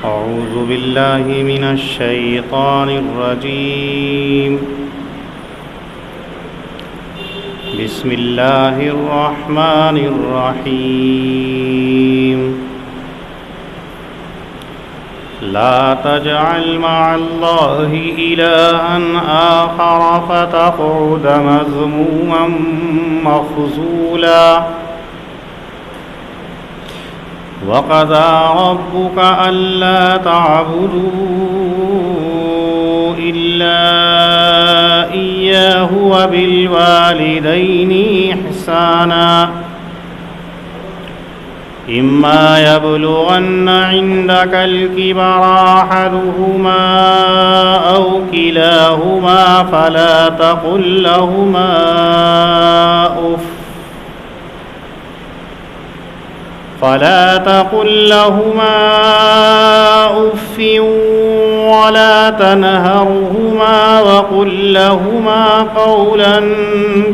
أعوذ بالله من الشيطان الرجيم. بسم الله الرحمن الرحيم. لا تجعل مع الله إلها آخر فتقعد مذموما مخذولا. وقضى ربك ألا تعبدوا إلا إياه وبالوالدين إحسانا. إما يبلغن عندك الكبر أحدهما أو كلاهما فلا تقل لهما أف ولا تنهرهما وقل لهما قولا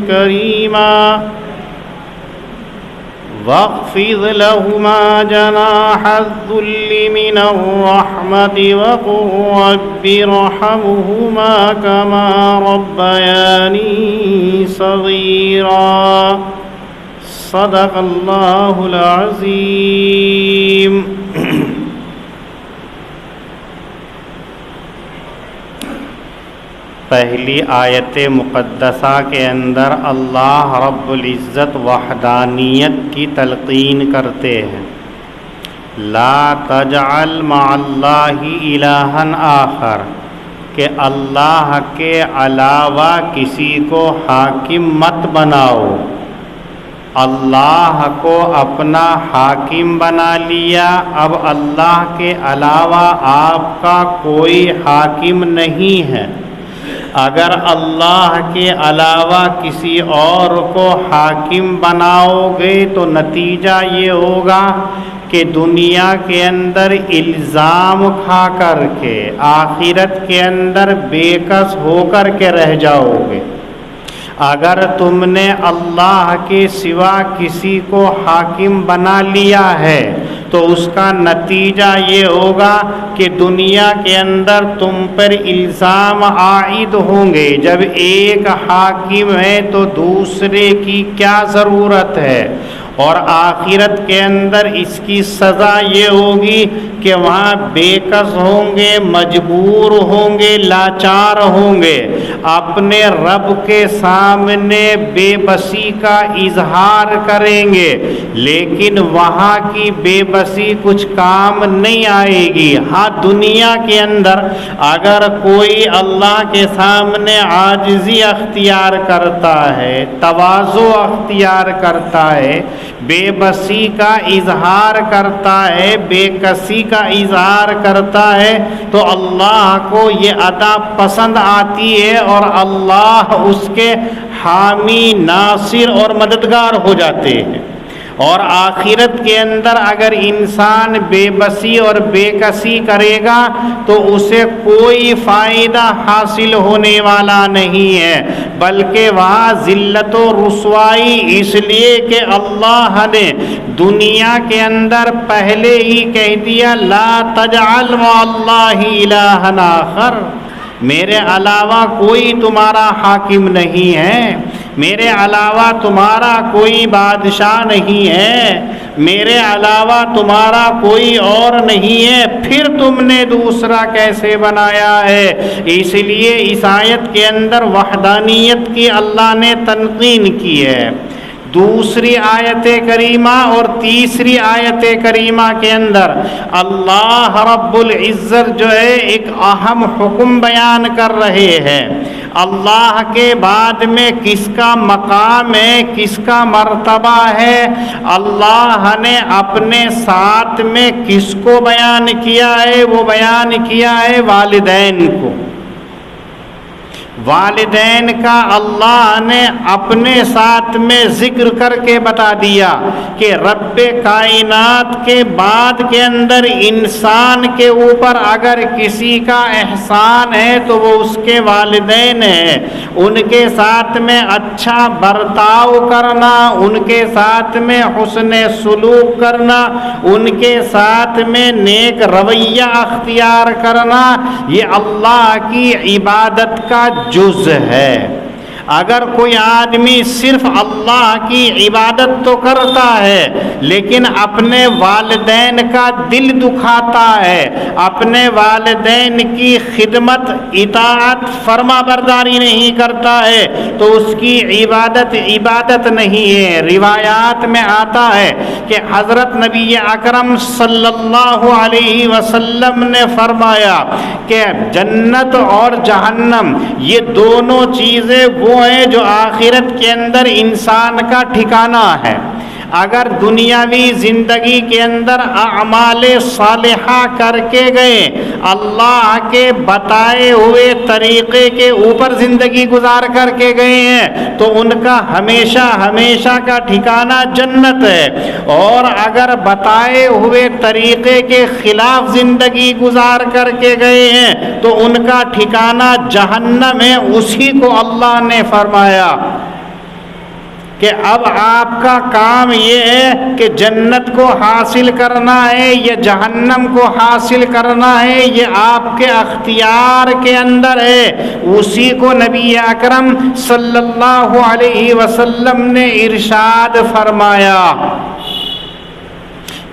كريما. واخفض لهما جناح الذل من الرحمة وقل رب ارحمهما كما ربياني صغيرا. صدق اللہ العظیم. پہلی آیت مقدسہ کے اندر اللہ رب العزت وحدانیت کی تلقین کرتے ہیں. لا تجعل مع اللہ الہا آخر، کہ اللہ کے علاوہ کسی کو حاکم مت بناؤ. اللہ کو اپنا حاکم بنا لیا، اب اللہ کے علاوہ آپ کا کوئی حاکم نہیں ہے. اگر اللہ کے علاوہ کسی اور کو حاکم بناؤ گے تو نتیجہ یہ ہوگا کہ دنیا کے اندر الزام کھا کر کے آخرت کے اندر بے کس ہو کر کے رہ جاؤ گے. اگر تم نے اللہ کے سوا کسی کو حاکم بنا لیا ہے تو اس کا نتیجہ یہ ہوگا کہ دنیا کے اندر تم پر الزام عائد ہوں گے. جب ایک حاکم ہے تو دوسرے کی کیا ضرورت ہے؟ اور آخرت کے اندر اس کی سزا یہ ہوگی کہ وہاں بے کس ہوں گے، مجبور ہوں گے، لاچار ہوں گے، اپنے رب کے سامنے بے بسی کا اظہار کریں گے، لیکن وہاں کی بے بسی کچھ کام نہیں آئے گی. ہاں دنیا کے اندر اگر کوئی اللہ کے سامنے عاجزی اختیار کرتا ہے، تواضع اختیار کرتا ہے، بے بسی کا اظہار کرتا ہے، بے کسی کا اظہار کرتا ہے تو اللہ کو یہ ادا پسند آتی ہے اور اللہ اس کے حامی، ناصر اور مددگار ہو جاتے ہیں. اور آخرت کے اندر اگر انسان بے بسی اور بے کسی کرے گا تو اسے کوئی فائدہ حاصل ہونے والا نہیں ہے، بلکہ وہاں ذلت و رسوائی، اس لیے کہ اللہ نے دنیا کے اندر پہلے ہی کہہ دیا لا تجعل مع اللہ الہا آخر، میرے علاوہ کوئی تمہارا حاکم نہیں ہے، میرے علاوہ تمہارا کوئی بادشاہ نہیں ہے، میرے علاوہ تمہارا کوئی اور نہیں ہے. پھر تم نے دوسرا کیسے بنایا ہے؟ اس لیے اس آیت کے اندر وحدانیت کی اللہ نے تنقین کی ہے. دوسری آیت کریمہ اور تیسری آیت کریمہ کے اندر اللہ رب العزت جو ہے ایک اہم حکم بیان کر رہے ہیں. اللہ کے بعد میں کس کا مقام ہے، کس کا مرتبہ ہے؟ اللہ نے اپنے ساتھ میں کس کو بیان کیا ہے؟ وہ بیان کیا ہے والدین کو. والدین کا اللہ نے اپنے ساتھ میں ذکر کر کے بتا دیا کہ رب کائنات کے بعد کے اندر انسان کے اوپر اگر کسی کا احسان ہے تو وہ اس کے والدین ہیں. ان کے ساتھ میں اچھا برتاؤ کرنا، ان کے ساتھ میں حسن سلوک کرنا، ان کے ساتھ میں نیک رویہ اختیار کرنا، یہ اللہ کی عبادت کا جز ہے. اگر کوئی آدمی صرف اللہ کی عبادت تو کرتا ہے لیکن اپنے والدین کا دل دکھاتا ہے، اپنے والدین کی خدمت، اطاعت، فرما برداری نہیں کرتا ہے تو اس کی عبادت نہیں ہے. روایات میں آتا ہے کہ حضرت نبی اکرم صلی اللہ علیہ وسلم نے فرمایا کہ جنت اور جہنم یہ دونوں چیزیں وہ ہیں جو آخرت کے اندر انسان کا ٹھکانہ ہے. اگر دنیاوی زندگی کے اندر اعمال صالحہ کر کے گئے، اللہ کے بتائے ہوئے طریقے کے اوپر زندگی گزار کر کے گئے ہیں تو ان کا ہمیشہ ہمیشہ کا ٹھکانہ جنت ہے. اور اگر بتائے ہوئے طریقے کے خلاف زندگی گزار کر کے گئے ہیں تو ان کا ٹھکانہ جہنم ہے. اسی کو اللہ نے فرمایا کہ اب آپ کا کام یہ ہے کہ جنت کو حاصل کرنا ہے یا جہنم کو حاصل کرنا ہے، یہ آپ کے اختیار کے اندر ہے. اسی کو نبی اکرم صلی اللہ علیہ وسلم نے ارشاد فرمایا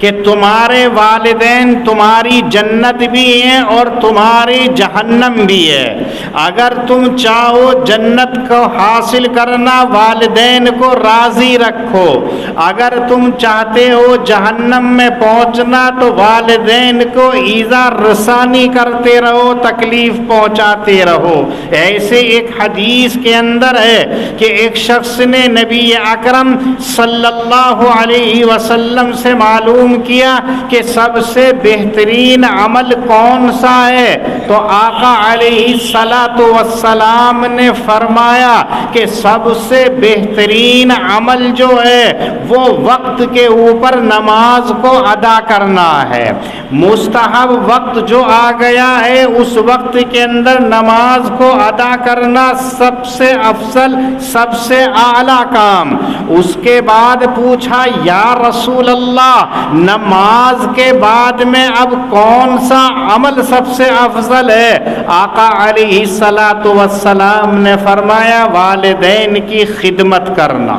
کہ تمہارے والدین تمہاری جنت بھی ہیں اور تمہاری جہنم بھی ہے. اگر تم چاہو جنت کو حاصل کرنا، والدین کو راضی رکھو. اگر تم چاہتے ہو جہنم میں پہنچنا تو والدین کو ایذا رسانی کرتے رہو، تکلیف پہنچاتے رہو. ایسے ایک حدیث کے اندر ہے کہ ایک شخص نے نبی اکرم صلی اللہ علیہ وسلم سے معلوم کیا کہ سب سے بہترین عمل کون سا ہے، تو آقا علیہ الصلاۃ والسلام نے فرمایا کہ سب سے بہترین عمل جو ہے وہ وقت کے اوپر نماز کو ادا کرنا ہے. مستحب وقت جو آ گیا ہے اس وقت کے اندر نماز کو ادا کرنا سب سے افضل، سب سے اعلیٰ کام. اس کے بعد پوچھا یا رسول اللہ، نماز کے بعد میں اب کون سا عمل سب سے افضل ہے؟ آقا علیہ الصلاۃ والسلام نے فرمایا والدین کی خدمت کرنا.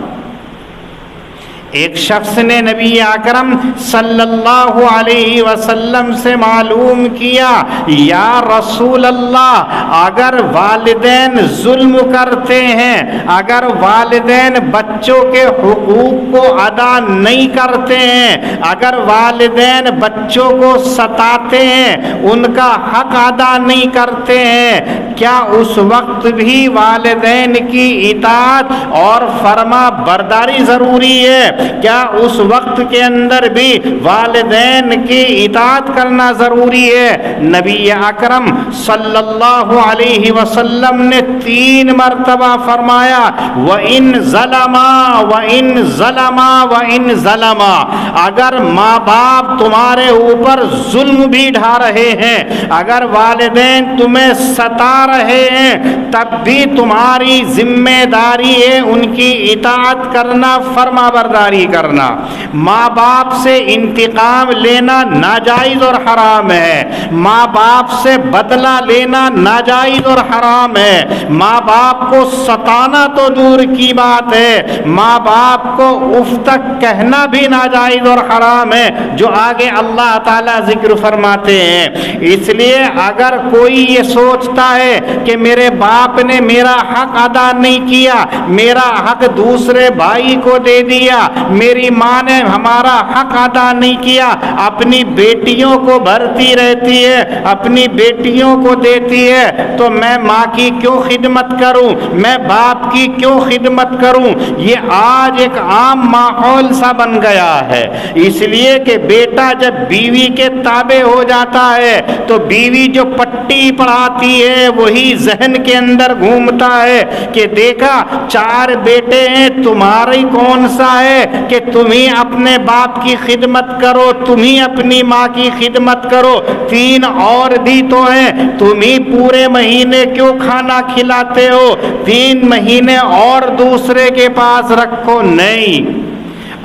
ایک شخص نے نبی اکرم صلی اللہ علیہ وسلم سے معلوم کیا یا رسول اللہ، اگر والدین ظلم کرتے ہیں، اگر والدین بچوں کے حقوق کو ادا نہیں کرتے ہیں، اگر والدین بچوں کو ستاتے ہیں، ان کا حق ادا نہیں کرتے ہیں، کیا اس وقت بھی والدین کی اطاعت اور فرما برداری ضروری ہے؟ کیا اس وقت کے اندر بھی والدین کی اطاعت کرنا ضروری ہے؟ نبی اکرم صلی اللہ علیہ وسلم نے 3 مرتبہ فرمایا وَإِن ظَلَمَا وَإِن ظَلَمَا وَإِن ظَلَمَا. اگر ماں باپ تمہارے اوپر ظلم بھی ڈھا رہے ہیں، اگر والدین تمہیں ستا رہے ہیں، تب بھی تمہاری ذمہ داری ہے ان کی اطاعت کرنا، فرما برداری کرنا. ماں باپ سے انتقام لینا ناجائز اور حرام ہے. ماں باپ سے بدلہ لینا ناجائز اور حرام ہے. ماں باپ کو ستانا تو دور کی بات ہے، ماں باپ کو اف تک کہنا بھی ناجائز اور حرام ہے، جو آگے اللہ تعالیٰ ذکر فرماتے ہیں. اس لیے اگر کوئی یہ سوچتا ہے کہ میرے باپ نے میرا حق ادا نہیں کیا، میرا حق دوسرے بھائی کو دے دیا، میری ماں نے ہمارا حق ادا نہیں کیا، اپنی بیٹیوں کو بھرتی رہتی ہے، اپنی بیٹیوں کو دیتی ہے، تو میں ماں کی کیوں خدمت کروں، میں باپ کی کیوں خدمت کروں؟ یہ آج ایک عام ماحول سا بن گیا ہے. اس لیے کہ بیٹا جب بیوی کے تابع ہو جاتا ہے تو بیوی جو پٹی پڑھاتی ہے وہی ذہن کے اندر گھومتا ہے کہ دیکھا 4 بیٹے ہیں، تمہاری کون سا ہے کہ تم ہی اپنے باپ کی خدمت کرو، تم ہی اپنی ماں کی خدمت کرو، 3 اور بھی تو ہیں، تم ہی پورے مہینے کیوں کھانا کھلاتے ہو، 3 مہینے اور دوسرے کے پاس رکھو۔ نہیں،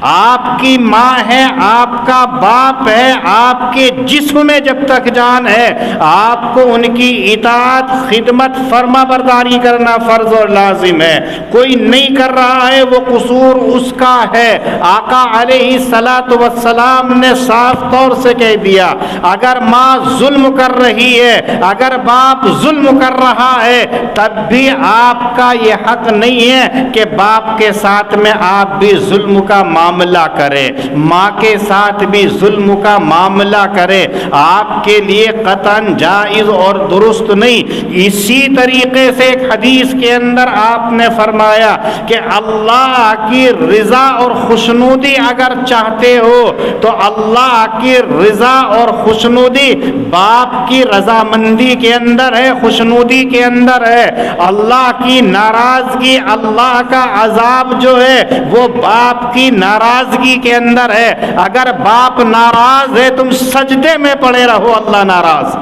آپ کی ماں ہے، آپ کا باپ ہے، آپ کے جسم میں جب تک جان ہے آپ کو ان کی اطاعت، خدمت، فرما برداری کرنا فرض اور لازم ہے۔ کوئی نہیں کر رہا ہے وہ قصور اس کا ہے۔ آقا علیہ الصلاۃ والسلام نے صاف طور سے کہہ دیا اگر ماں ظلم کر رہی ہے، اگر باپ ظلم کر رہا ہے، تب بھی آپ کا یہ حق نہیں ہے کہ باپ کے ساتھ میں آپ بھی ظلم کا معاملہ کرے، ماں کے ساتھ بھی ظلم کا معاملہ کرے، آپ کے لیے قطعاً جائز اور درست نہیں۔ اسی طریقے سے ایک حدیث کے اندر آپ نے فرمایا کہ اللہ کی رضا اور خوشنودی اگر چاہتے ہو تو اللہ کی رضا اور خوشنودی باپ کی رضامندی کے اندر ہے، خوشنودی کے اندر ہے۔ اللہ کی ناراضگی، اللہ کا عذاب جو ہے وہ باپ کی ناراضگی کے اندر ہے۔ اگر باپ ناراض ہے تم سجدے میں پڑے رہو، اللہ ناراض۔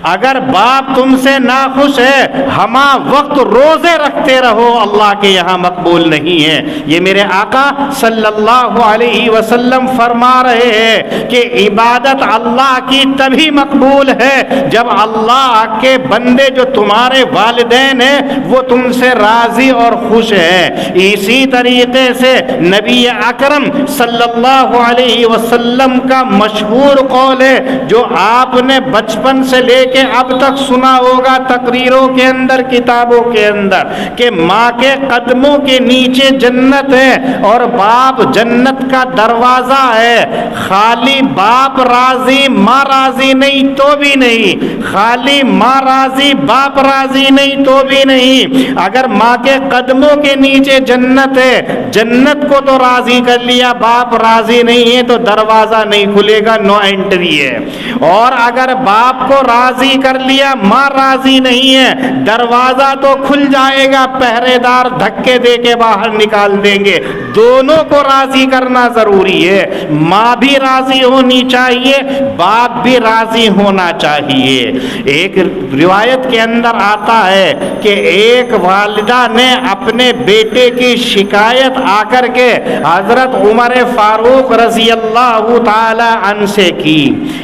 اگر باپ تم سے ناخوش ہے ہمہ وقت روزے رکھتے رہو، اللہ کے یہاں مقبول نہیں ہے۔ یہ میرے آقا صلی اللہ علیہ وسلم فرما رہے ہیں کہ عبادت اللہ کی تبھی مقبول ہے جب اللہ کے بندے جو تمہارے والدین ہیں وہ تم سے راضی اور خوش ہیں۔ اسی طریقے سے نبی اکرم صلی اللہ علیہ وسلم کا مشہور قول ہے جو آپ نے بچپن سے لے کے اب تک سنا ہوگا تقریروں کے اندر، کتابوں کے اندر، کہ ماں کے قدموں کے نیچے جنت ہے اور باپ جنت کا دروازہ ہے۔ خالی باپ راضی ماں راضی نہیں تو بھی نہیں، خالی ماں راضی باپ راضی نہیں تو بھی نہیں۔ اگر ماں کے قدموں کے نیچے جنت ہے، جنت کو تو راضی کر لیا، باپ راضی نہیں ہے تو دروازہ نہیں کھلے گا، نو انٹری ہے۔ اور اگر باپ کو راضی کر لیا، ماں راضی نہیں ہے، دروازہ تو کھل جائے گا، پہرے دار دھکے دے کے باہر نکال دیں گے۔ دونوں کو راضی کرنا ضروری ہے، ماں بھی راضی ہونی چاہیے، باپ بھی راضی ہونا چاہیے۔ ایک روایت کے اندر آتا ہے کہ ایک والدہ نے اپنے بیٹے کی شکایت آ کر کے حضرت عمر فاروق رضی اللہ تعالی عنہ سے کی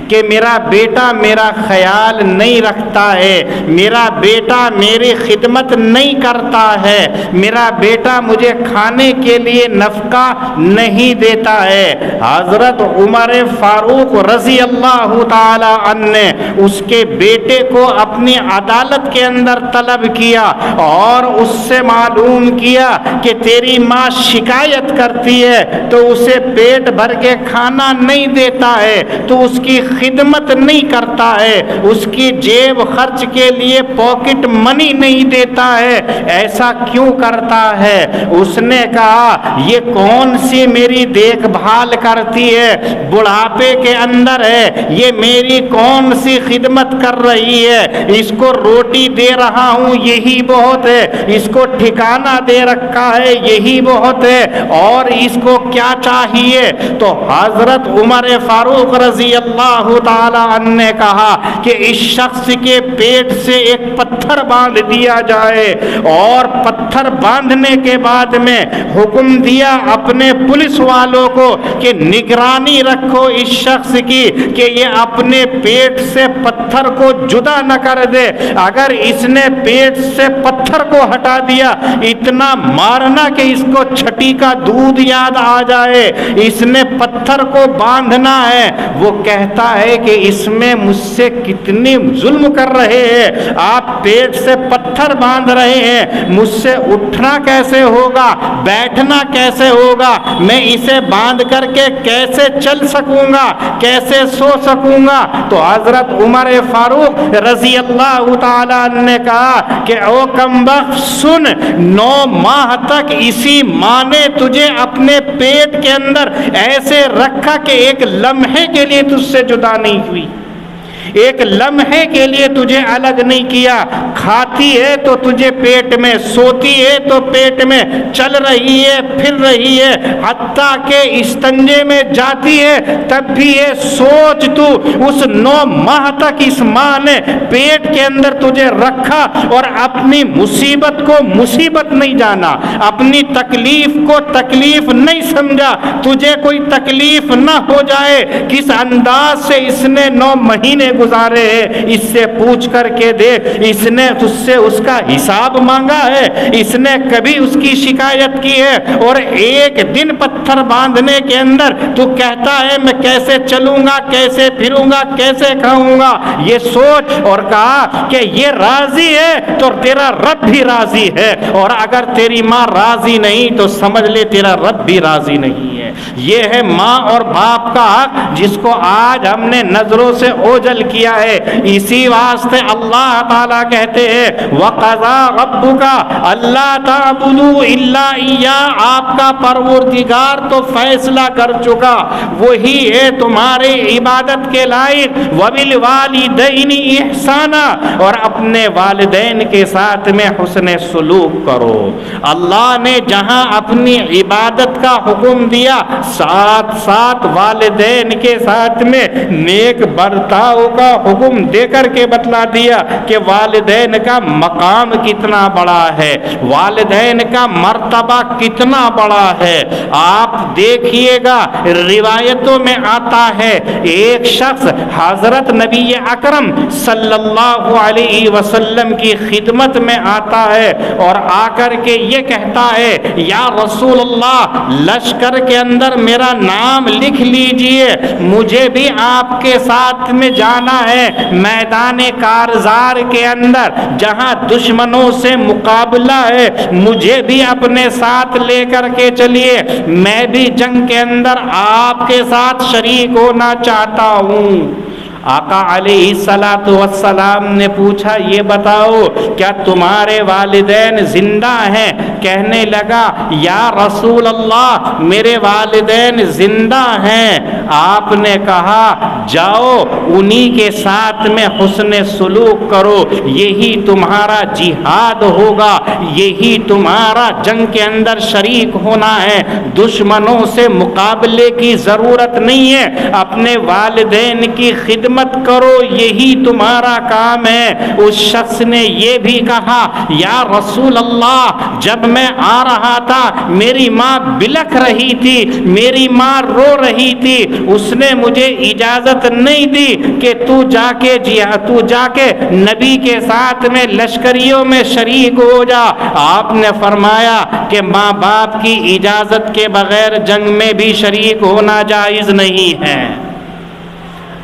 کہ میرا بیٹا میرا خیال نہیں رکھتا ہے، میرا بیٹا میری خدمت نہیں کرتا ہے، میرا بیٹا مجھے کھانے کے لیے نفقہ نہیں دیتا ہے۔ حضرت عمر فاروق رضی اللہ تعالی عنہ نے اس کے بیٹے کو اپنی عدالت کے اندر طلب کیا اور اس سے معلوم کیا کہ تیری ماں شکایت کرتی ہے تو اسے پیٹ بھر کے کھانا نہیں دیتا ہے، تو اس کی خدمت نہیں کرتا ہے، اس کی جیب خرچ کے لیے پاکٹ منی نہیں دیتا ہے، ایسا کیوں کرتا ہے؟ اس نے کہا یہ کون سی میری دیکھ بھال کرتی ہے، بڑھاپے کے اندر ہے، یہ میری کون سی خدمت کر رہی ہے، اس کو روٹی دے رہا ہوں یہی بہت ہے، اس کو ٹھکانہ دے رکھا ہے یہی بہت ہے، اور اس کو کیا چاہیے؟ تو حضرت عمر فاروق رضی اللہ تعالی عنہ نے کہا کہ اس شخص کے پیٹ سے ایک پتھر باندھ دیا جائے، اور پتھر باندھنے کے بعد میں حکم دیا اپنے پولیس والوں کو کہ نگرانی رکھو اس شخص کی کہ یہ اپنے پیٹ سے پتھر کو جدا نہ کر دے، اگر اس نے پیٹ سے پتھر کو ہٹا دیا اتنا مارنا کہ اس کو چھٹی کا دودھ یاد آ جائے، اس نے پتھر کو باندھنا ہے۔ وہ کہتا ہے کہ اس میں مجھ سے کتنے ظلم کر رہے ہیں، آپ پیٹ سے پتھر باندھ رہے ہیں، مجھ سے اٹھنا کیسے ہوگا، بیٹھنا کیسے ہوگا، میں اسے باندھ کر کے کیسے چل سکوں گا، کیسے سو سکوں گا؟ تو حضرت عمر فاروق رضی اللہ تعالیٰ عنہ نے کہا کہ او کمبخت سن، 9 ماہ تک اسی ماں نے تجھے اپنے پیٹ کے اندر ایسے رکھا کہ ایک لمحے کے لیے تجھ سے جدا نہیں ہوئی، ایک لمحے کے لیے تجھے الگ نہیں کیا، کھاتی ہے تو تجھے پیٹ میں، سوتی ہے تو پیٹ میں، چل رہی ہے پھر رہی ہے، حتیٰ کہ استنجے میں جاتی ہے تب بھی یہ سوچ تو اس 9 ماہ تک اس ماں نے پیٹ کے اندر تجھے رکھا اور اپنی مصیبت کو مصیبت نہیں جانا، اپنی تکلیف کو تکلیف نہیں سمجھا، تجھے کوئی تکلیف نہ ہو جائے، کس انداز سے اس نے 9 مہینے گزارے ہیں، اس سے پوچھ کر کے دیکھ، اس نے تجھ سے اس کا حساب مانگا ہے، اس نے کبھی اس کی شکایت کی ہے؟ اور ایک دن پتھر باندھنے کے اندر تو کہتا ہے میں کیسے چلوں گا، کیسے پھروں گا، کیسے کھاؤں گا؟ یہ سوچ، اور کہا کہ یہ راضی ہے تو تیرا رب بھی راضی ہے، اور اگر تیری ماں راضی نہیں تو سمجھ لے تیرا رب بھی راضی نہیں ہے۔ یہ ہے ماں اور باپ کا حق جس کو آج ہم نے نظروں سے اوجھل کیا ہے۔ اسی واسطے اللہ تعالیٰ کہتے ہیں وَقَضَىٰ رَبُّكَ أَلَّا تَعْبُدُوا إِلَّا إِيَّاهُ، آپ کا پروردگار تو فیصلہ کر چکا، وہی ہے تمہارے عبادت کے لائق، وَبِالْوَالِدَيْنِ إِحْسَانًا، اور اپنے والدین کے ساتھ میں حسن سلوک کرو۔ اللہ نے جہاں اپنی عبادت کا حکم دیا، ساتھ ساتھ والدین کے ساتھ میں نیک برتاؤ کا حکم دے کر کے بتلا دیا کہ والدین کا مقام کتنا بڑا ہے، والدین کا مرتبہ کتنا بڑا ہے۔ آپ دیکھیے گا روایتوں میں آتا ہے ایک شخص حضرت نبی اکرم صلی اللہ علیہ وسلم کی خدمت میں آتا ہے اور آ کر کے یہ کہتا ہے یا رسول اللہ، لشکر کے اندر میرا نام لکھ لیجئے، مجھے بھی آپ کے ساتھ میں جانا ہے میدان کارزار کے اندر جہاں دشمنوں سے مقابلہ ہے، مجھے بھی اپنے ساتھ لے کر کے چلیے، میں بھی جنگ کے اندر آپ کے ساتھ شریک ہونا چاہتا ہوں۔ آقا علیہ الصلوۃ والسلام نے پوچھا یہ بتاؤ کیا تمہارے والدین زندہ ہیں؟ کہنے لگا یا رسول اللہ میرے والدین زندہ ہیں۔ آپ نے کہا جاؤ انہی کے ساتھ میں حسن سلوک کرو، یہی تمہارا جہاد ہوگا، یہی تمہارا جنگ کے اندر شریک ہونا ہے، دشمنوں سے مقابلے کی ضرورت نہیں ہے، اپنے والدین کی خدمت کرو، یہی تمہارا کام ہے۔ اس شخص نے یہ بھی کہا یا رسول اللہ جب میں آ رہا تھا میری ماں بلکھ رہی تھی، میری ماں رو رہی تھی، اس نے مجھے اجازت نہیں دی کہ تو جا کے نبی کے ساتھ میں لشکریوں میں شریک ہو جا۔ آپ نے فرمایا کہ ماں باپ کی اجازت کے بغیر جنگ میں بھی شریک ہونا جائز نہیں ہے۔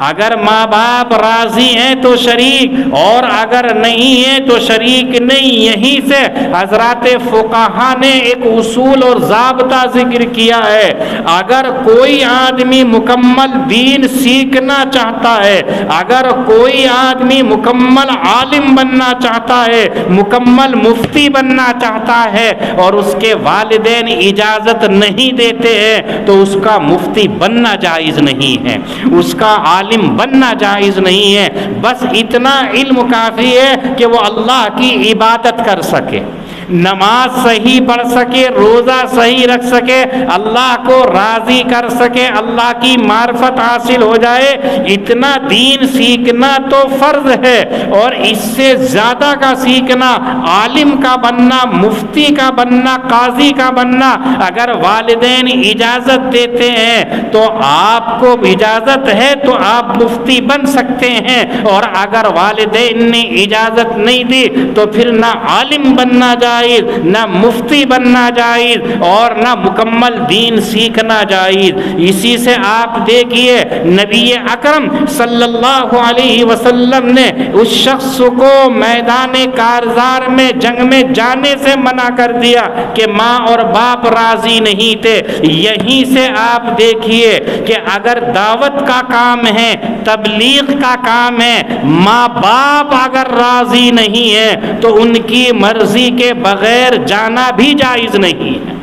اگر ماں باپ راضی ہیں تو شریک، اور اگر نہیں ہیں تو شریک نہیں۔ یہیں سے حضرات فقہا نے ایک اصول اور ضابطہ ذکر کیا ہے، اگر کوئی آدمی مکمل دین سیکھنا چاہتا ہے، اگر کوئی آدمی مکمل عالم بننا چاہتا ہے، مکمل مفتی بننا چاہتا ہے اور اس کے والدین اجازت نہیں دیتے ہیں تو اس کا مفتی بننا جائز نہیں ہے، اس کا عالم بننا جائز نہیں ہے۔ بس اتنا علم کافی ہے کہ وہ اللہ کی عبادت کر سکے، نماز صحیح پڑھ سکے، روزہ صحیح رکھ سکے، اللہ کو راضی کر سکے، اللہ کی معرفت حاصل ہو جائے، اتنا دین سیکھنا تو فرض ہے۔ اور اس سے زیادہ کا سیکھنا، عالم کا بننا، مفتی کا بننا، قاضی کا بننا، اگر والدین اجازت دیتے ہیں تو آپ کو اجازت ہے تو آپ مفتی بن سکتے ہیں، اور اگر والدین نے اجازت نہیں دی تو پھر نہ عالم بننا جائز جائز، نہ مفتی بننا جائز اور نہ مکمل دین سیکھنا جائز۔ اسی سے آپ دیکھیے نبی اکرم صلی اللہ علیہ وسلم نے اس شخص کو میدان کارزار میں جنگ میں جانے سے منع کر دیا کہ ماں اور باپ راضی نہیں تھے۔ یہیں سے آپ دیکھیے کہ اگر دعوت کا کام ہے، تبلیغ کا کام ہے، ماں باپ اگر راضی نہیں ہے تو ان کی مرضی کے بغیر جانا بھی جائز نہیں ہے۔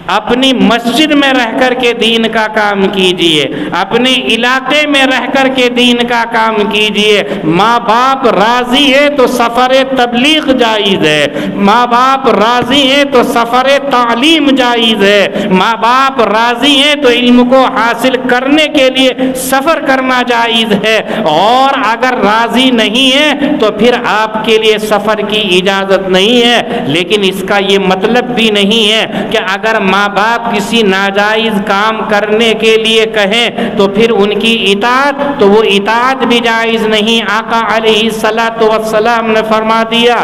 اپنی مسجد میں رہ کر کے دین کا کام کیجئے، اپنے علاقے میں رہ کر کے دین کا کام کیجئے۔ ماں باپ راضی ہے تو سفر تبلیغ جائز ہے، ماں باپ راضی ہے تو سفر تعلیم جائز ہے، ماں باپ راضی ہے تو علم کو حاصل کرنے کے لیے سفر کرنا جائز ہے، اور اگر راضی نہیں ہے تو پھر آپ کے لیے سفر کی اجازت نہیں ہے۔ لیکن اس کا یہ مطلب بھی نہیں ہے کہ اگر ماں باپ کسی ناجائز کام کرنے کے لیے کہیں تو پھر ان کی اطاعت، تو وہ اطاعت بھی جائز نہیں۔ آقا علیہ الصلاۃ والسلام نے فرما دیا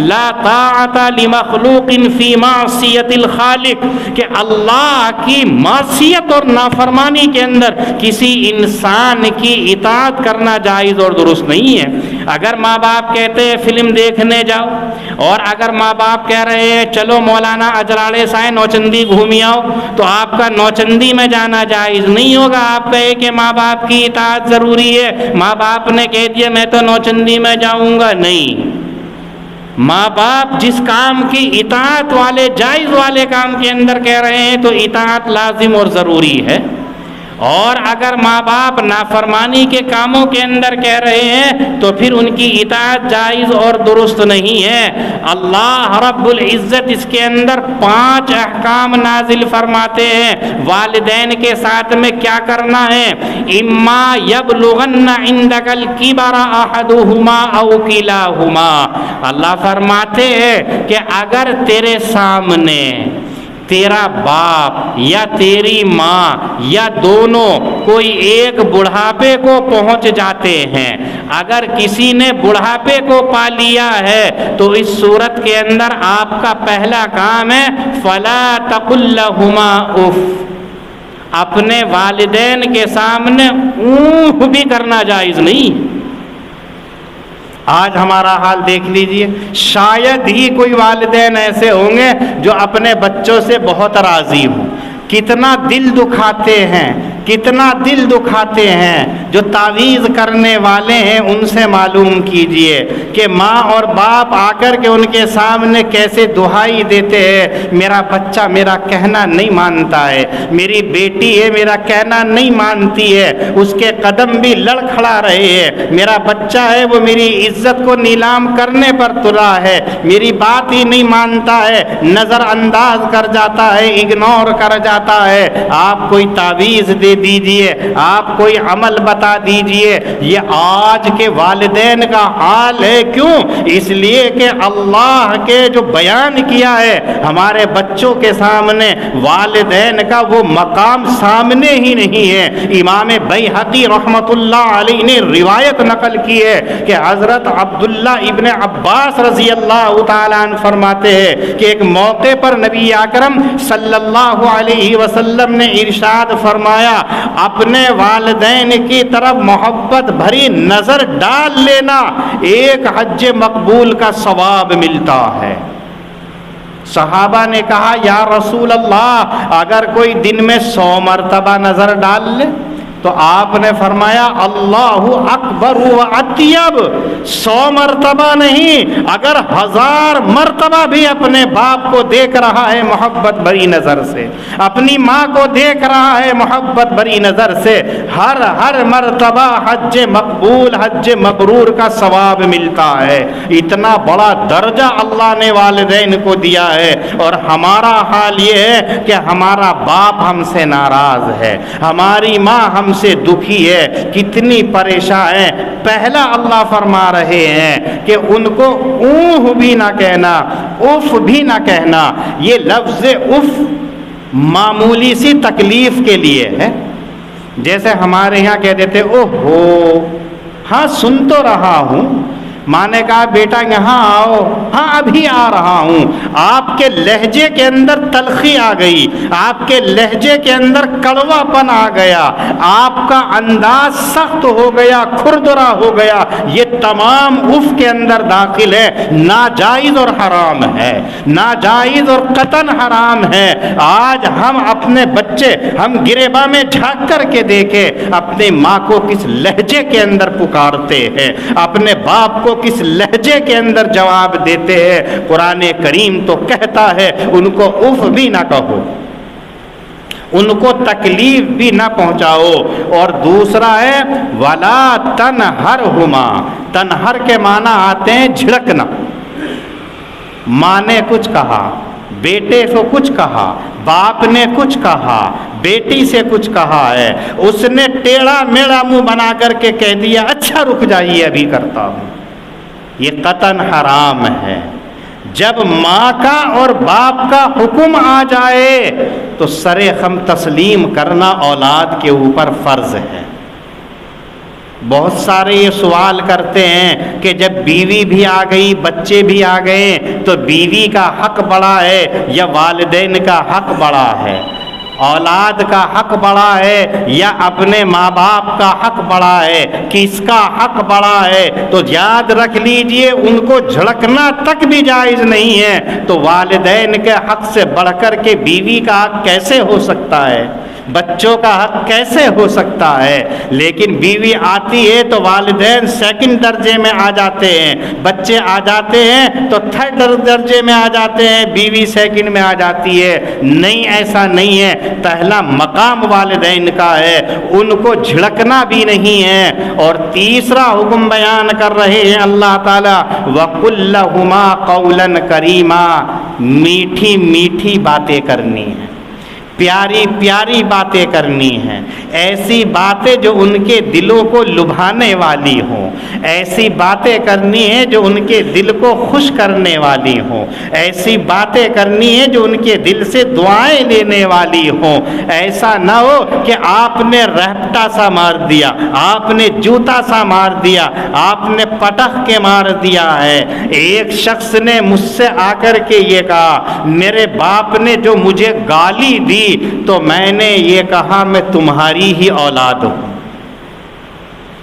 لا طاعت لمخلوق فی معصیت الخالق، کہ اللہ کی معصیت اور نافرمانی کے اندر کسی انسان کی اطاعت کرنا جائز اور درست نہیں ہے۔ اگر ماں باپ کہتے ہیں فلم دیکھنے جاؤ، اور اگر ماں باپ کہہ رہے ہیں چلو مولانا اجراڑے سائیں نوچندی گھومی آؤ، تو آپ کا نوچندی میں جانا جائز نہیں ہوگا۔ آپ کہے کہ ماں باپ کی اطاعت ضروری ہے، ماں باپ نے کہہ دیا میں تو نوچندی میں جاؤں گا، نہیں۔ ماں باپ جس کام کی اطاعت والے جائز والے کام کے اندر کہہ رہے ہیں تو اطاعت لازم اور ضروری ہے، اور اگر ماں باپ نافرمانی کے کاموں کے اندر کہہ رہے ہیں تو پھر ان کی اطاعت جائز اور درست نہیں ہے۔ اللہ رب العزت اس کے اندر 5 احکام نازل فرماتے ہیں والدین کے ساتھ میں کیا کرنا ہے۔ اما یبلغن عندک الکبر احدہما او کلاہما، اللہ فرماتے ہیں کہ اگر تیرے سامنے تیرا باپ یا تیری ماں یا دونوں کوئی ایک بڑھاپے کو پہنچ جاتے ہیں، اگر کسی نے بڑھاپے کو پا لیا ہے تو اس صورت کے اندر آپ کا پہلا کام ہے فلا تقل لہما اف، اپنے والدین کے سامنے اونف بھی کرنا جائز نہیں۔ آج ہمارا حال دیکھ لیجئے، شاید ہی کوئی والدین ایسے ہوں گے جو اپنے بچوں سے بہت راضی ہوں۔ کتنا دل دکھاتے ہیں، کتنا دل دکھاتے ہیں۔ جو تعویذ کرنے والے ہیں ان سے معلوم کیجئے کہ ماں اور باپ آ کر کے ان کے سامنے کیسے دہائی دیتے ہیں، میرا بچہ میرا کہنا نہیں مانتا ہے، میری بیٹی ہے میرا کہنا نہیں مانتی ہے، اس کے قدم بھی لڑکھڑا رہے ہیں، میرا بچہ ہے وہ میری عزت کو نیلام کرنے پر تلا ہے، میری بات ہی نہیں مانتا ہے، نظر انداز کر جاتا ہے، اگنور کر جاتا ہے۔ آپ کوئی تعویذ دے دیجئے، آپ کوئی عمل بتا دیجئے۔ یہ آج کے والدین کا حال ہے۔ کیوں؟ اس لیے کہ اللہ کے جو بیان کیا ہے ہمارے بچوں کے سامنے، والدین کا وہ مقام سامنے ہی نہیں ہے۔ امام بیہقی رحمت اللہ علیہ نے روایت نقل کی ہے کہ حضرت عبداللہ ابن عباس رضی اللہ تعالیٰ عنہ فرماتے ہیں کہ ایک موقع پر نبی اکرم صلی اللہ علیہ وسلم نے ارشاد فرمایا اپنے والدین کی طرف محبت بھری نظر ڈال لینا، ایک حج مقبول کا ثواب ملتا ہے۔ صحابہ نے کہا یا رسول اللہ اگر کوئی دن میں 100 مرتبہ نظر ڈال لے؟ تو آپ نے فرمایا اللہ اکبر و اطیب، 100 مرتبہ نہیں، اگر 1000 مرتبہ بھی اپنے باپ کو دیکھ رہا ہے محبت بھری نظر سے، اپنی ماں کو دیکھ رہا ہے محبت بھری نظر سے، ہر مرتبہ حج مقبول حج مبرور کا ثواب ملتا ہے۔ اتنا بڑا درجہ اللہ نے والدین کو دیا ہے، اور ہمارا حال یہ ہے کہ ہمارا باپ ہم سے ناراض ہے، ہماری ماں ہم سے دکھی ہے، کتنی پریشان ہیں۔ پہلا اللہ فرما رہے ہیں کہ ان کو اوہ بھی نہ کہنا، اف بھی نہ کہنا۔ یہ لفظ اف معمولی سی تکلیف کے لیے ہے، جیسے ہمارے یہاں کہہ دیتے اوہ ہو، ہاں سن تو رہا ہوں، ماں نے کہا بیٹا یہاں آؤ، ہاں ابھی آ رہا ہوں۔ آپ کے لہجے کے اندر تلخی آ گئی، آپ کے لہجے کے اندر کڑوا پن آ گیا، آپ کا انداز سخت ہو گیا، کھردرا ہو گیا۔ یہ تمام اف کے اندر داخل ہے، ناجائز اور حرام ہے، ناجائز اور قطعاً حرام ہے۔ آج ہم اپنے بچے ہم گریباں میں جھانک کر کے دیکھیں اپنی ماں کو کس لہجے کے اندر پکارتے ہیں، اپنے باپ کو کس لہجے کے اندر جواب دیتے ہیں۔ قرآن کریم تو کہتا ہے ان کو اف بھی نہ کہو، ان کو تکلیف بھی نہ پہنچاؤ۔ اور دوسرا ہے ولا تنہرہما، تنہر کے معنی آتے ہیں جھڑکنا۔ ماں نے کچھ کہا، بیٹے کو کچھ کہا، باپ نے کچھ کہا، بیٹی سے کچھ کہا ہے، اس نے ٹیڑھا میڑھا منہ بنا کر کے کہہ دیا اچھا رک جائیے ابھی کرتا ہوں، یہ قطعاً حرام ہے۔ جب ماں کا اور باپ کا حکم آ جائے تو سر خم تسلیم کرنا اولاد کے اوپر فرض ہے۔ بہت سارے یہ سوال کرتے ہیں کہ جب بیوی بھی آ گئی، بچے بھی آ گئے تو بیوی کا حق بڑا ہے یا والدین کا حق بڑا ہے، اولاد کا حق بڑا ہے یا اپنے ماں باپ کا حق بڑا ہے، کس کا حق بڑا ہے؟ تو یاد رکھ لیجئے ان کو جھڑکنا تک بھی جائز نہیں ہے، تو والدین کے حق سے بڑھ کر کے بیوی کا حق کیسے ہو سکتا ہے؟ بچوں کا حق کیسے ہو سکتا ہے؟ لیکن بیوی آتی ہے تو والدین سیکنڈ درجے میں آ جاتے ہیں، بچے آ جاتے ہیں تو تھرڈ درجے میں آ جاتے ہیں، بیوی سیکنڈ میں آ جاتی ہے۔ نہیں، ایسا نہیں ہے، پہلا مقام والدین کا ہے، ان کو جھڑکنا بھی نہیں ہے۔ اور تیسرا حکم بیان کر رہے ہیں اللہ تعالیٰ وَقُلْ لَهُمَا قَوْلًا كَرِيمًا، میٹھی میٹھی باتیں کرنی ہیں، پیاری پیاری باتیں کرنی ہیں، ایسی باتیں جو ان کے دلوں کو لبھانے والی ہوں، ایسی باتیں کرنی ہیں جو ان کے دل کو خوش کرنے والی ہوں، ایسی باتیں کرنی ہیں جو ان کے دل سے دعائیں لینے والی ہوں۔ ایسا نہ ہو کہ آپ نے رہپٹا سا مار دیا، آپ نے جوتا سا مار دیا، آپ نے پٹخ کے مار دیا ہے۔ ایک شخص نے مجھ سے آ کر کے یہ کہا میرے باپ نے جو مجھے گالی دی تو میں نے یہ کہا میں تمہاری ہی اولاد ہوں۔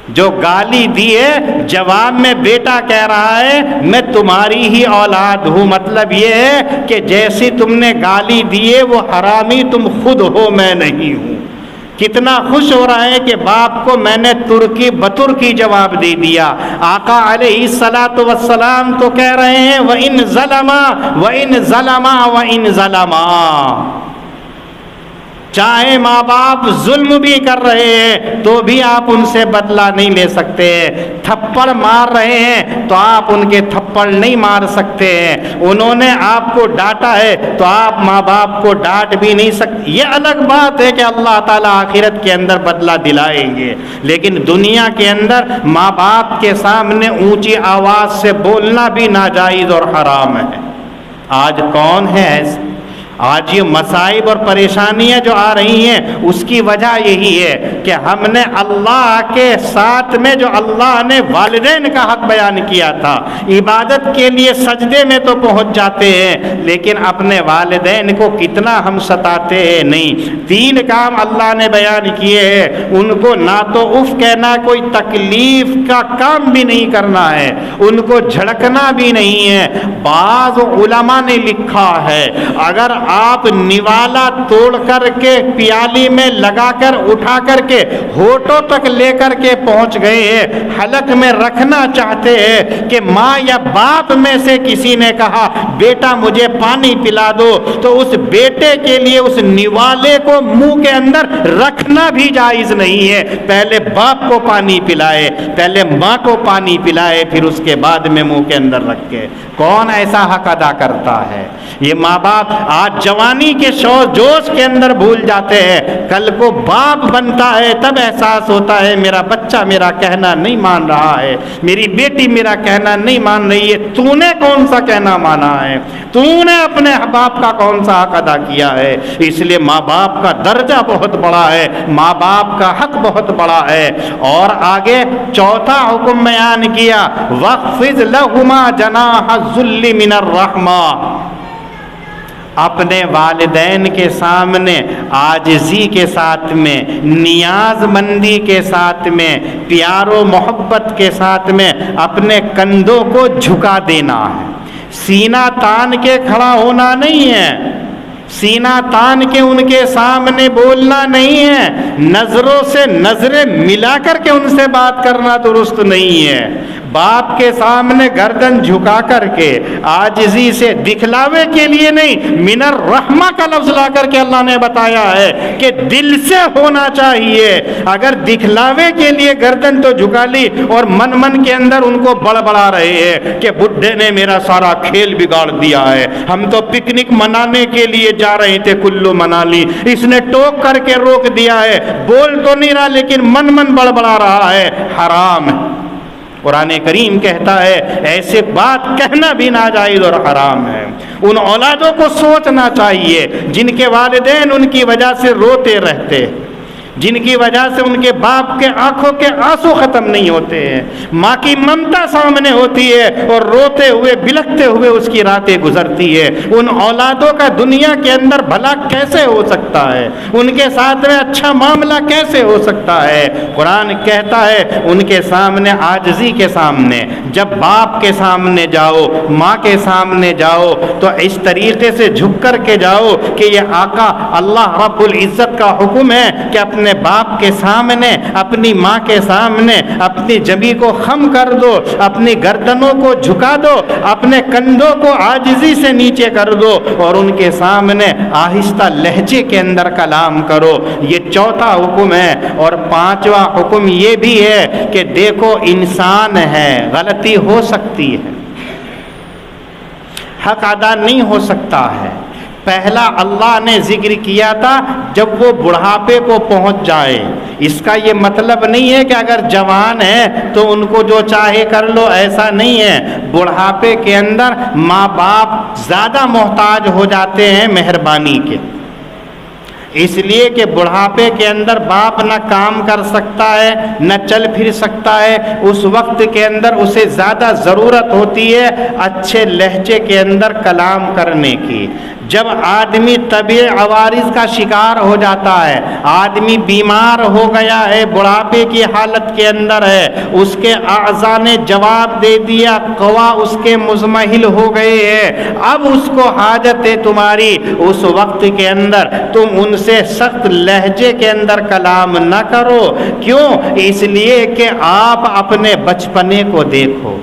جو گالی دی ہے جواب میں بیٹا کہہ رہا ہے میں تمہاری ہی اولاد ہوں، مطلب یہ ہے کہ جیسی تم نے گالی دی ہے وہ حرامی تم خود ہو، میں نہیں ہوں۔ کتنا خوش ہو رہا ہے کہ باپ کو میں نے ترکی بترکی جواب دے دیا۔ آقا علیہ الصلاۃ والسلام تو کہہ رہے ہیں وَإِن ظَلَمَا وَإِن ظَلَمَا وَإِن ظَلَمَا، چاہے ماں باپ ظلم بھی کر رہے ہیں تو بھی آپ ان سے بدلہ نہیں لے سکتے، تھپڑ مار رہے ہیں تو آپ ان کے تھپڑ نہیں مار سکتے ہیں، انہوں نے آپ کو ڈانٹا ہے تو آپ ماں باپ کو ڈانٹ بھی نہیں سکتے۔ یہ الگ بات ہے کہ اللہ تعالیٰ آخرت کے اندر بدلہ دلائیں گے، لیکن دنیا کے اندر ماں باپ کے سامنے اونچی آواز سے بولنا بھی ناجائز اور حرام ہے۔ آج کون ہے ایسے؟ آج یہ مصائب اور پریشانیاں جو آ رہی ہیں اس کی وجہ یہی ہے کہ ہم نے اللہ کے ساتھ میں جو اللہ نے والدین کا حق بیان کیا تھا، عبادت کے لیے سجدے میں تو پہنچ جاتے ہیں لیکن اپنے والدین کو کتنا ہم ستاتے ہیں۔ نہیں، تین کام اللہ نے بیان کیے ہیں، ان کو نہ تو اف کہنا، کوئی تکلیف کا کام بھی نہیں کرنا ہے، ان کو جھڑکنا بھی نہیں ہے۔ بعض علماء نے لکھا ہے اگر آپ نوالا توڑ کر کے پیالی میں لگا کر اٹھا کر کے ہونٹوں تک لے کر کے پہنچ گئے ہیں، حلق میں رکھنا چاہتے ہیں کہ ماں یا باپ میں سے کسی نے کہا بیٹا مجھے پانی پلا دو، تو اس بیٹے کے لیے اس نوالے کو منہ کے اندر رکھنا بھی جائز نہیں ہے۔ پہلے باپ کو پانی پلائے، پہلے ماں کو پانی پلائے، پھر اس کے بعد میں منہ کے اندر رکھے۔ کون ایسا حق ادا کرتا ہے؟ یہ ماں باپ آج آج جوانی کے جوش کے اندر بھول جاتے ہیں، کل کو باپ بنتا ہے تب احساس ہوتا ہے میرا بچہ میرا کہنا نہیں مان رہا ہے، میری بیٹی میرا کہنا نہیں مان رہی ہے۔ تو نے کون سا کہنا مانا ہے؟ تو نے اپنے باپ کا کون سا حق ادا کیا ہے؟ اس لیے ماں باپ کا درجہ بہت بڑا ہے، ماں باپ کا حق بہت بڑا ہے۔ اور آگے چوتھا حکم بیان کیا، وَاخْفِضْ لَهُمَا جَنَاحَ الذُّلِّ مِنَ الرَّحْمَةِ، اپنے والدین کے سامنے عاجزی کے ساتھ میں، نیاز مندی کے ساتھ میں، پیار و محبت کے ساتھ میں اپنے کندھوں کو جھکا دینا ہے۔ سینہ تان کے کھڑا ہونا نہیں ہے، سینہ تان کے ان کے سامنے بولنا نہیں ہے، نظروں سے نظریں ملا کر کے ان سے بات کرنا درست نہیں ہے۔ باپ کے سامنے گردن جھکا کر کے عاجزی سے، دکھلاوے کے لیے نہیں، من الرحمہ کا لفظ لا کر کے اللہ نے بتایا ہے کہ دل سے ہونا چاہیے۔ اگر دکھلاوے کے لیے گردن تو جھکا لی اور من کے اندر ان کو بڑبڑا رہے ہیں کہ بڈھے نے میرا سارا کھیل بگاڑ دیا ہے، ہم تو پکنک منانے کے لیے جا رہے تھے کلو منالی، اس نے ٹوک کر کے روک دیا ہے، بول تو نہیں رہا لیکن من بڑبڑا رہا ہے، حرام ہے۔ قرآن کریم کہتا ہے ایسے بات کہنا بھی ناجائز اور حرام ہے۔ ان اولادوں کو سوچنا چاہیے جن کے والدین ان کی وجہ سے روتے رہتے، جن کی وجہ سے ان کے باپ کے آنکھوں کے آنسو ختم نہیں ہوتے ہیں، ماں کی ممتا سامنے ہوتی ہے اور روتے ہوئے بلکتے ہوئے اس کی راتیں گزرتی ہے، ان اولادوں کا دنیا کے اندر بھلا کیسے ہو سکتا ہے؟ ان کے ساتھ میں اچھا معاملہ کیسے ہو سکتا ہے؟ قرآن کہتا ہے ان کے سامنے عاجزی کے سامنے، جب باپ کے سامنے جاؤ، ماں کے سامنے جاؤ تو اس طریقے سے جھک کر کے جاؤ کہ یہ آقا اللہ رب العزت کا حکم ہے کہ اپنے باپ کے سامنے، اپنی ماں کے سامنے اپنی جبی کو خم کر دو، اپنی گردنوں کو جھکا دو، اپنے کندھوں کو عاجزی سے نیچے کر دو اور ان کے سامنے آہستہ لہجے کے اندر کلام کرو۔ یہ چوتھا حکم ہے۔ اور پانچواں حکم یہ بھی ہے کہ دیکھو انسان ہے، غلطی ہو سکتی ہے، حق ادا نہیں ہو سکتا ہے۔ پہلا اللہ نے ذکر کیا تھا جب وہ بڑھاپے کو پہنچ جائے، اس کا یہ مطلب نہیں ہے کہ اگر جوان ہے تو ان کو جو چاہے کر لو، ایسا نہیں ہے۔ بڑھاپے کے اندر ماں باپ زیادہ محتاج ہو جاتے ہیں مہربانی کے، اس لیے کہ بڑھاپے کے اندر باپ نہ کام کر سکتا ہے نہ چل پھر سکتا ہے، اس وقت کے اندر اسے زیادہ ضرورت ہوتی ہے اچھے لہجے کے اندر کلام کرنے کی۔ جب آدمی طبع عوارض کا شکار ہو جاتا ہے، آدمی بیمار ہو گیا ہے، بڑھاپے کی حالت کے اندر ہے، اس کے اعضاء نے جواب دے دیا، قوا اس کے مزمحل ہو گئے ہیں، اب اس کو حاجت ہے تمہاری، اس وقت کے اندر تم ان سے سخت لہجے کے اندر کلام نہ کرو۔ کیوں؟ اس لیے کہ آپ اپنے بچپنے کو دیکھو،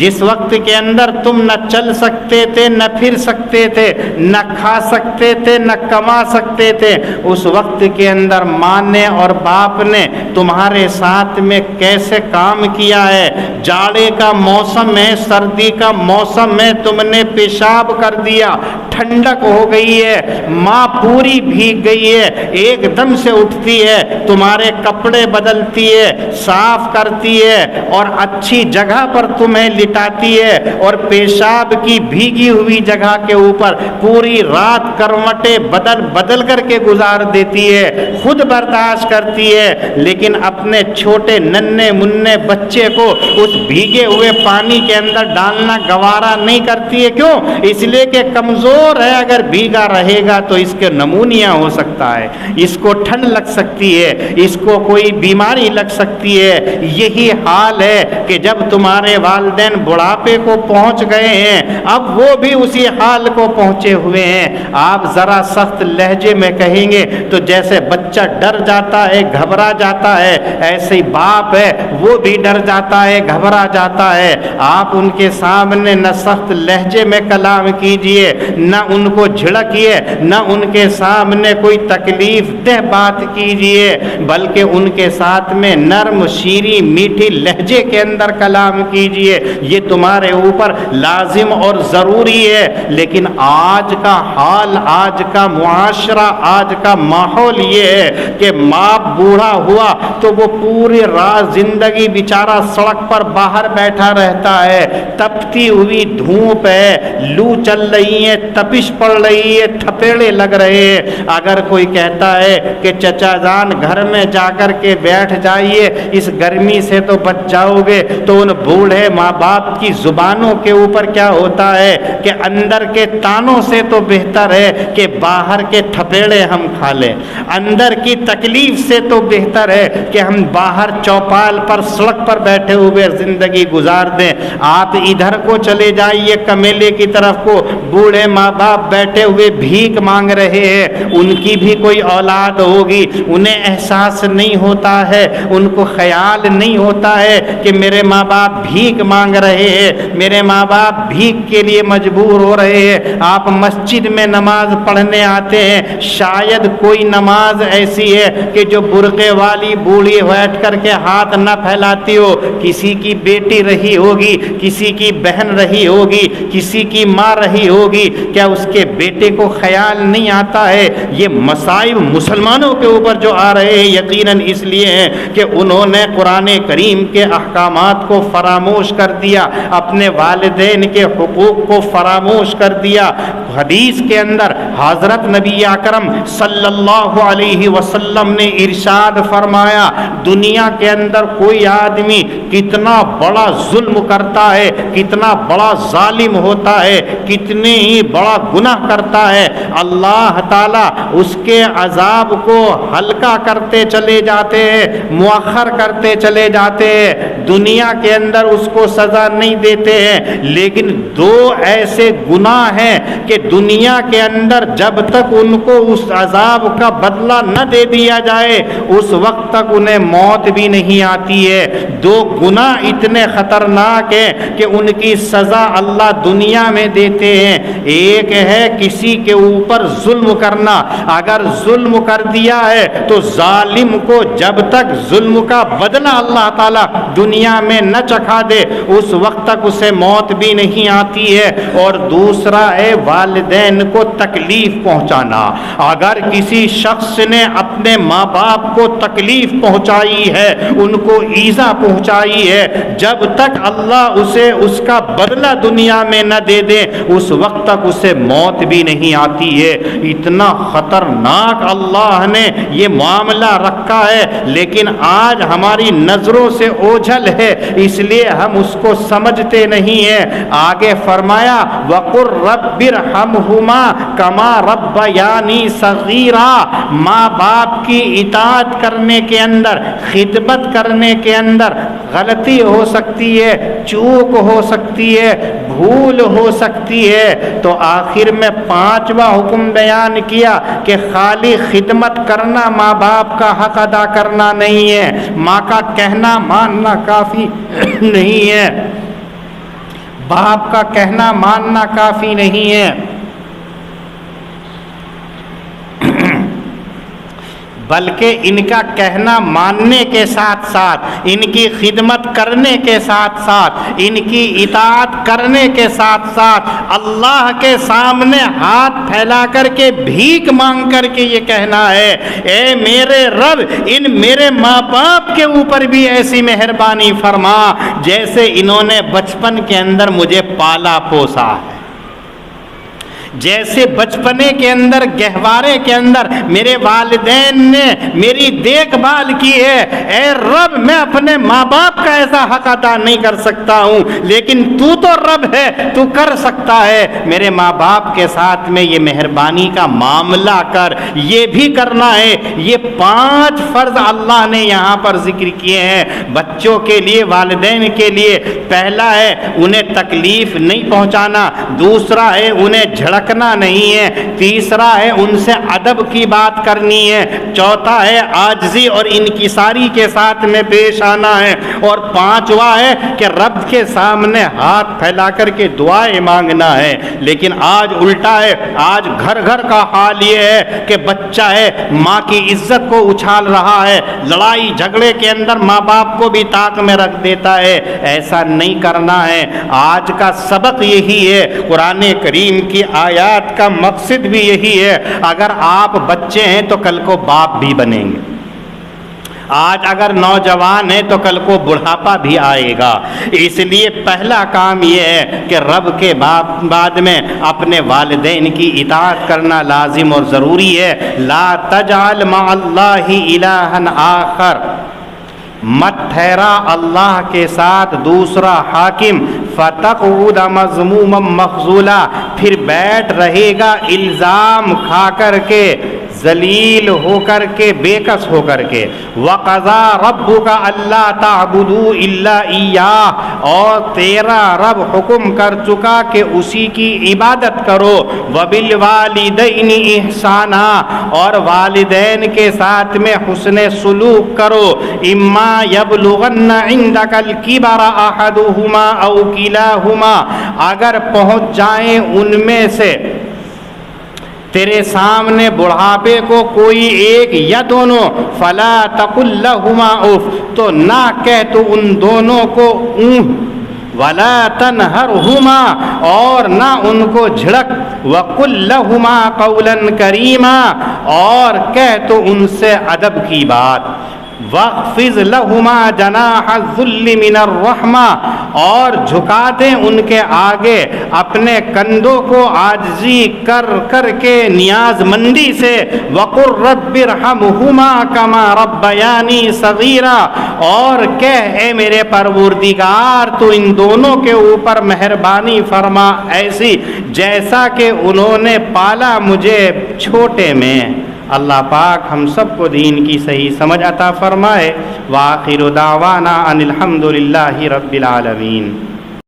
جس وقت کے اندر تم نہ چل سکتے تھے، نہ پھر سکتے تھے، نہ کھا سکتے تھے، نہ کما سکتے تھے، اس وقت کے اندر ماں نے اور باپ نے تمہارے ساتھ میں کیسے کام کیا ہے۔ جاڑے کا موسم ہے، سردی کا موسم ہے، تم نے پیشاب کر دیا، ٹھنڈک ہو گئی ہے، ماں پوری بھیگ گئی ہے، ایک دم سے اٹھتی ہے، تمہارے کپڑے بدلتی ہے، صاف کرتی ہے اور اچھی جگہ پر تمہیں لٹاتی ہے اور پیشاب کی بھیگی ہوئی جگہ کے اوپر پوری رات کروٹیں بدل بدل کر کے گزار دیتی ہے، خود برداشت کرتی ہے، لیکن اپنے چھوٹے ننھے منھے بچے کو اس بھیگے ہوئے پانی کے اندر ڈالنا گوارا نہیں کرتی ہے۔ کیوں؟ اس لیے کہ کمزور ہے، اگر بھیگا رہے گا تو اس کے نمونیا ہو سکتا ہے، اس کو ٹھنڈ لگ سکتی ہے، اس کو کوئی بیماری لگ سکتی ہے۔ یہی حال ہے کہ جب تمہارے والدین بڑھاپے کو پہنچ گئے ہیں، اب وہ بھی اسی حال کو پہنچے ہوئے ہیں، آپ ذرا سخت لہجے میں کہیں گے تو جیسے بچہ ڈر جاتا ہے، گھبرا جاتا ہے، ایسے ہی باپ ہے وہ بھی ڈر جاتا ہے، گھبرا جاتا ہے۔ آپ ان کے سامنے نہ سخت لہجے میں کلام کیجئے، نہ ان کو جھڑکیے، نہ ان کے سامنے کوئی تکلیف دہ بات کیجئے، بلکہ ان کے ساتھ میں نرم شیریں میٹھی لہجے کے اندر کلام کیجئے یہ تمہارے اوپر لازم اور ضروری ہے۔ لیکن آج کا حال، آج کا معاشرہ، آج کا ماحول یہ ہے کہ باپ بوڑھا ہوا تو وہ پوری رات زندگی بیچارہ سڑک پر باہر بیٹھا رہتا ہے، تپتی ہوئی دھوپ ہے، لو چل رہی ہے، تپش پڑ رہی ہے، تھپیڑے لگ رہے ہیں۔ اگر کوئی کہتا ہے کہ چچا جان گھر میں جا کر کے بیٹھ جائیے، اس گرمی سے تو بچ جاؤ گے، تو ان بوڑھے ماں باپ کی زبانوں کے اوپر کیا ہوتا ہے کہ اندر کے تانوں سے تو بہتر ہے کہ باہر کے تھپیڑے ہم کھا لیں، اندر کی تکلیف سے تو بہتر ہے کہ ہم باہر چوپال پر سڑک پر بیٹھے ہوئے زندگی گزار دیں۔ آپ ادھر کو چلے جائیے کمیلے کی طرف کو، بوڑھے ماں باپ بیٹھے ہوئے بھیک مانگ رہے ہیں، ان کی بھی کوئی اولاد ہوگی، انہیں احساس نہیں ہوتا ہے، ان کو خیال نہیں ہوتا ہے کہ میرے ماں باپ بھیک مانگ رہے ہیں، میرے ماں باپ بھیک کے لیے مجبور ہو رہے ہیں۔ آپ مسجد میں نماز پڑھنے آتے ہیں، شاید کوئی نماز ایسی ہے کہ جو برقعے والی بوڑھی بیٹھ کر کے ہاتھ نہ پھیلاتی ہو، کسی کی بیٹی رہی ہوگی، کسی کی بہن رہی ہوگی، کسی کی ماں رہی ہوگی، کیا اس کے بیٹے کو خیال نہیں آتا ہے؟ یہ مصائب مسلمانوں کے اوپر جو آ رہے ہیں یقیناً اس لیے ہیں کہ انہوں نے قرآن کریم کے احکامات کو فراموش کر دیا، اپنے والدین کے حقوق کو فراموش کر دیا۔ حدیث کے اندر حضرت نبی اکرم صلی اللہ علیہ وسلم نے ارشاد فرمایا، دنیا کے اندر کوئی آدمی کتنا بڑا ظلم کرتا ہے، کتنا بڑا ظالم ہوتا ہے، کتنے ہی بڑا گناہ کرتا ہے، اللہ تعالیٰ اس کے عذاب کو ہلکا کرتے چلے جاتے ہیں، مؤخر کرتے چلے جاتے ہیں، دنیا کے اندر اس کو سزا نہیں دیتے ہیں۔ لیکن دو ایسے گناہ ہیں کہ دنیا کے اندر جب تک ان کو اس عذاب کا بدلہ نہ دے دیا جائے اس وقت تک انہیں موت بھی نہیں آتی ہے۔ دو گناہ اتنے خطرناک ہیں کہ ان کی سزا اللہ دنیا میں دیتے ہیں۔ ایک ہے کسی کے اوپر ظلم کرنا، اگر ظلم کر دیا ہے تو ظالم کو جب تک ظلم کا بدلہ اللہ تعالیٰ دنیا میں نہ چکھا دے اس وقت تک اسے موت بھی نہیں آتی ہے۔ اور دوسرا ہے والدین کو تکلیف پہنچانا، اگر کسی شخص نے اپنے ماں باپ کو تکلیف پہنچائی ہے، ان کو ایذا پہنچائی ہے، جب تک اللہ اسے اس کا بدلہ دنیا میں نہ دے دے اس وقت تک اسے موت بھی نہیں آتی ہے۔ اتنا خطرناک اللہ نے یہ معاملہ رکھا ہے، لیکن آج ہماری نظروں سے اوجھل ہے، اس لیے ہم اس کو سمجھتے نہیں ہیں۔ آگے فرمایا وَقُلْ رَبِّ ارْحَمْهُمَا كَمَا رَبَّيَانِي صَغِيرًا، ماں باپ کی اطاعت کرنے کے اندر، خدمت کرنے کے اندر غلطی ہو سکتی ہے، چوک ہو سکتی ہے، بھول ہو سکتی ہے، تو آخر میں پانچواں حکم بیان کیا کہ خالی خدمت کرنا ماں باپ کا حق ادا کرنا نہیں ہے، ماں کا کہنا ماننا کافی نہیں ہے، باپ کا کہنا ماننا کافی نہیں ہے، بلکہ ان کا کہنا ماننے کے ساتھ ساتھ، ان کی خدمت کرنے کے ساتھ ساتھ، ان کی اطاعت کرنے کے ساتھ ساتھ اللہ کے سامنے ہاتھ پھیلا کر کے بھیک مانگ کر کے یہ کہنا ہے، اے میرے رب ان میرے ماں باپ کے اوپر بھی ایسی مہربانی فرما جیسے انہوں نے بچپن کے اندر مجھے پالا پوسا ہے، جیسے بچپنے کے اندر گہوارے کے اندر میرے والدین نے میری دیکھ بھال کی ہے۔ اے رب میں اپنے ماں باپ کا ایسا حق ادا نہیں کر سکتا ہوں، لیکن تو تو رب ہے، تو کر سکتا ہے، میرے ماں باپ کے ساتھ میں یہ مہربانی کا معاملہ کر۔ یہ بھی کرنا ہے۔ یہ 5 فرض اللہ نے یہاں پر ذکر کیے ہیں بچوں کے لیے، والدین کے لیے۔ پہلا ہے انہیں تکلیف نہیں پہنچانا، دوسرا ہے انہیں جھڑک رکھنا نہیں ہے، تیسرا ہے ان سے ادب کی بات کرنی ہے، چوتھا ہے عاجزی اور انکساری کے ساتھ میں پیش آنا ہے، اور پانچواں ہے کہ رب کے سامنے ہاتھ پھیلا کر کے دعائیں مانگنا ہے۔ لیکن آج الٹا ہے، آج گھر گھر کا حال یہ ہے کہ بچہ ہے ماں کی عزت کو اچھال رہا ہے، لڑائی جھگڑے کے اندر ماں باپ کو بھی طاق میں رکھ دیتا ہے۔ ایسا نہیں کرنا ہے۔ آج کا سبق یہی ہے، قرآن کریم کی آیات کا مقصد بھی یہی ہے، اگر آپ بچے ہیں تو کل کو باپ بھی بنیں گے، آج اگر نوجوان ہیں تو کل کو بڑھاپا بھی آئے گا۔ اس لیے پہلا کام یہ ہے کہ رب کے بعد میں اپنے والدین کی اطاعت کرنا لازم اور ضروری ہے۔ لا تجعل مع اللہ الہا آخر، مت ٹھہرا اللہ کے ساتھ دوسرا حاکم، فتقعد مذموما مخذولا، پھر بیٹھ رہے گا الزام کھا کر کے، ذلیل ہو کر کے، بےکس ہو کر کے۔ وَقَضَى رَبُّكَ أَلَّا تَعْبُدُوا إِلَّا إِيَّاهُ، اور تیرا رب حکم کر چکا کہ اسی کی عبادت کرو۔ وَبِالْوَالِدَيْنِ إِحْسَانًا، اور والدین کے ساتھ میں حسن سلوک کرو۔ إِمَّا يَبْلُغَنَّ عِندَكَ الْكِبَرَ أَحَدُهُمَا أَوْ كِلَاهُمَا، اگر پہنچ جائیں ان میں سے تیرے سامنے بڑھاپے کو کوئی ایک یا دونوں، فلا تقل لہما اف، تو نہ کہہ تو ان دونوں کو اونہ، ولا تنہرہما، اور نہ ان کو جھڑک، وقل لہما قولا کریما، اور کہہ تو ان سے ادب کی بات، واخفض لہما جناح الذل من الرحمہ، اور جھکا دیں ان کے آگے اپنے کندھوں کو عاجزی کر کر کے نیاز مندی سے، وقل رب ارحمہما کما ربیانی صغیرا، اور کہہ اے میرے پروردگار تو ان دونوں کے اوپر مہربانی فرما ایسی جیسا کہ انہوں نے پالا مجھے چھوٹے میں۔ اللہ پاک ہم سب کو دین کی صحیح سمجھ عطا فرمائے۔ وآخر دعوانا ان الحمد للہ رب العالمین۔